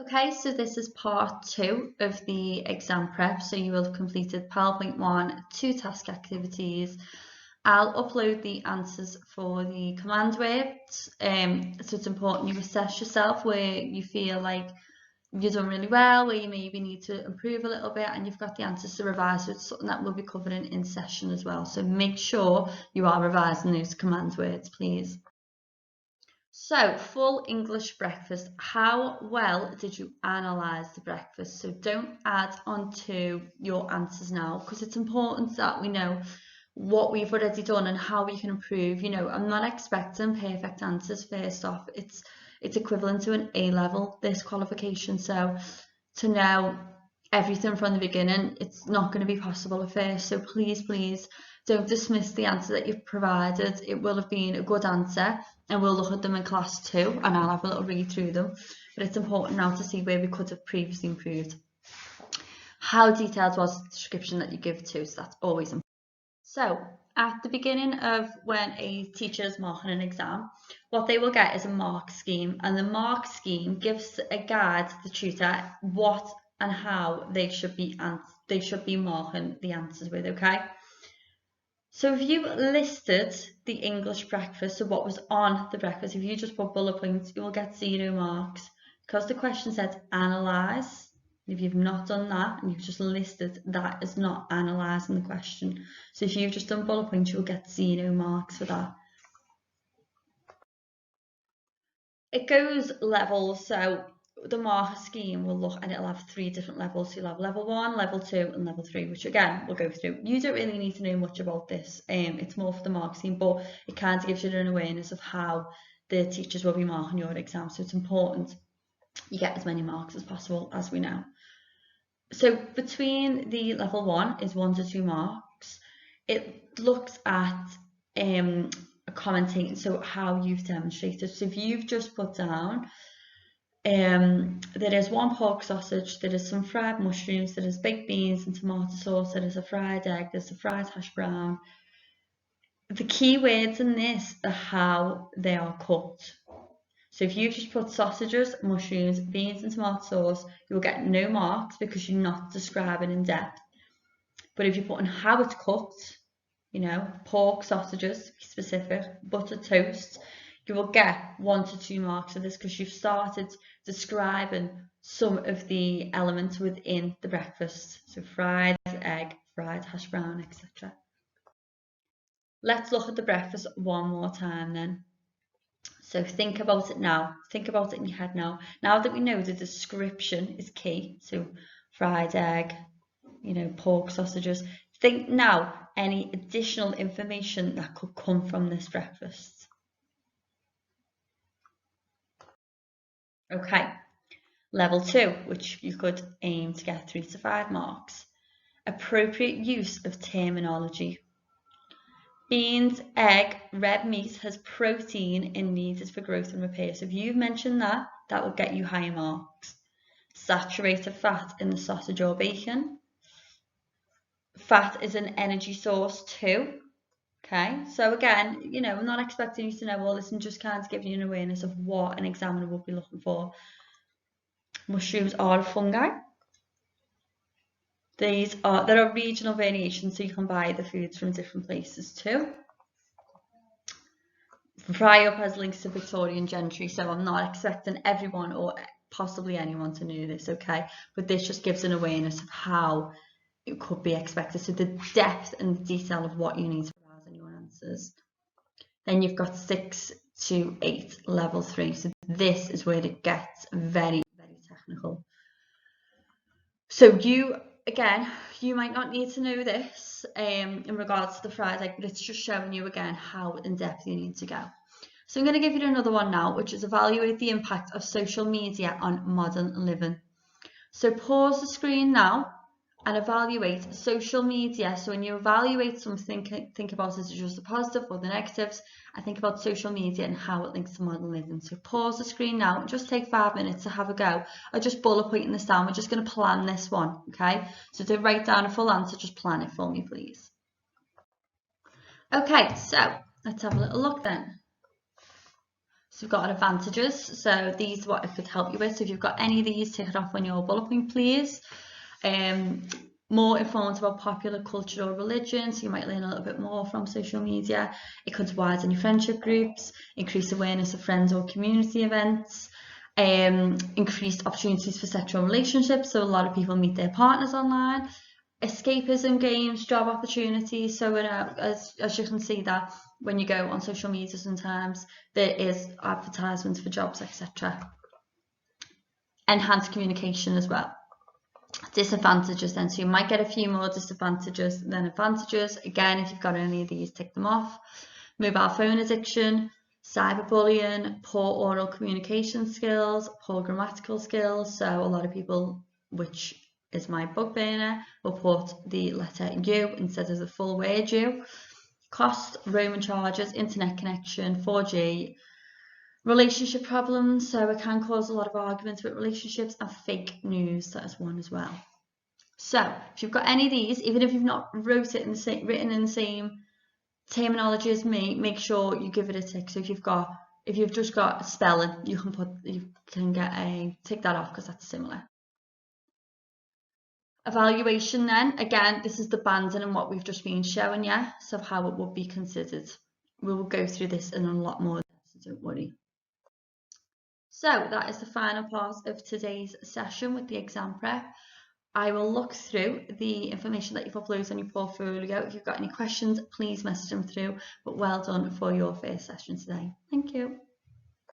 Okay, so this is part 2 of the exam prep. So you will have completed PowerPoint 1, 2 task activities. I'll upload the answers for the command words. So it's important you assess yourself where you feel like you've done really well, where you maybe need to improve a little bit, and you've got the answers to revise. So it's something that we'll be covering in session as well. So make sure you are revising those command words, please. So, full English breakfast. How well did you analyse the breakfast? So don't add on to your answers now, because it's important that we know what we've already done and how we can improve. You know, I'm not expecting perfect answers first off. It's equivalent to an A-level, this qualification. So to know everything from the beginning, it's not going to be possible at first. So please, please don't dismiss the answer that you've provided. It will have been a good answer, and we'll look at them in class 2 and I'll have a little read through them. But it's important now to see where we could have previously improved. How detailed was the description that you give to? So that's always important. So at the beginning of when a teacher is marking an exam, what they will get is a mark scheme, and the mark scheme gives a guide to the tutor what and how they should be marking the answers with, okay? So if you listed the English breakfast, so what was on the breakfast, if you just put bullet points, you will get 0 marks, because the question said analyse. If you've not done that and you've just listed, that is not analysing the question. So if you've just done bullet points, you'll get 0 marks for that. It goes levels, so the marker scheme will look, and it'll have 3 different levels. So you'll have level 1, level 2 and level 3, which again we'll go through. You don't really need to know much about this, it's more for the mark scheme, but it kind of gives you an awareness of how the teachers will be marking your exam. So it's important you get as many marks as possible, as we know. So between the level 1 is 1 to 2 marks. It looks at commentating, so how you've demonstrated. So if you've just put down there is 1 pork sausage, there is some fried mushrooms, there is baked beans and tomato sauce, there is a fried egg, there's a fried hash brown. The key words in this are how they are cooked. So if you just put sausages, mushrooms, beans and tomato sauce, you will get no marks because you're not describing in depth. But if you put in how it's cooked, you know, pork sausages, specific, buttered toast, you will get 1 to 2 marks for this because you've started describing some of the elements within the breakfast. So fried egg, fried hash brown, etc. Let's look at the breakfast one more time then. So think about it now. Think about it in your head now. Now that we know the description is key, so fried egg, you know, pork sausages, think now any additional information that could come from this breakfast. Okay, level 2, which you could aim to get 3 to 5 marks. Appropriate use of terminology. Beans, egg, red meat has protein and needed for growth and repair. So if you've mentioned that, that will get you higher marks. Saturated fat in the sausage or bacon. Fat is an energy source too. Okay, so again, you know, I'm not expecting you to know all this, and just kind of giving you an awareness of what an examiner will be looking for. Mushrooms are fungi. There are regional variations, so you can buy the foods from different places too. Fry up has links to Victorian gentry, so I'm not expecting everyone or possibly anyone to know this, okay? But this just gives an awareness of how it could be expected, so the depth and the detail of what you need to provide in your answers. Then you've got 6 to 8, level 3. So this is where it gets very, very technical. So again, you might not need to know this in regards to the fried egg, but it's just showing you again how in depth you need to go. So I'm going to give you another one now, which is evaluate the impact of social media on modern living. So pause the screen now and evaluate social media. So when you evaluate something, think about it as just the positive or the negatives, and think about social media and how it links to modern living. So pause the screen now, just take 5 minutes to have a go. I'm just bullet pointing this down. We're just going to plan this one, okay? So to write down a full answer, just plan it for me, please. Okay, so let's have a little look then. So we've got our advantages. So these are what it could help you with. So if you've got any of these, tick it off on your bullet point, please. More informed about popular culture or religion, so you might learn a little bit more from social media. It could widen your friendship groups, increase awareness of friends or community events, increased opportunities for sexual relationships, so a lot of people meet their partners online. Escapism games, job opportunities, so as you can see that when you go on social media sometimes there is advertisements for jobs, etc. Enhanced communication as well. Disadvantages then, so you might get a few more disadvantages than advantages. Again, if you've got any of these, tick them off. Mobile phone addiction, cyberbullying, poor oral communication skills, poor grammatical skills, so a lot of people, which is my bugbear, will put the letter U instead of the full word U. Cost, roaming charges, internet connection, 4G, relationship problems, so it can cause a lot of arguments with relationships, and fake news, that is one as well. So if you've got any of these, even if you've not written in the same terminology as me, make sure you give it a tick. So if you've just got spelling, you can get a tick that off because that's similar. Evaluation then, again, this is the banding and what we've just been showing you, so how it would be considered. We will go through this in a lot more, so don't worry. So that is the final part of today's session with the exam prep. I will look through the information that you've uploaded on your portfolio. If you've got any questions, please message them through, but well done for your first session today. Thank you.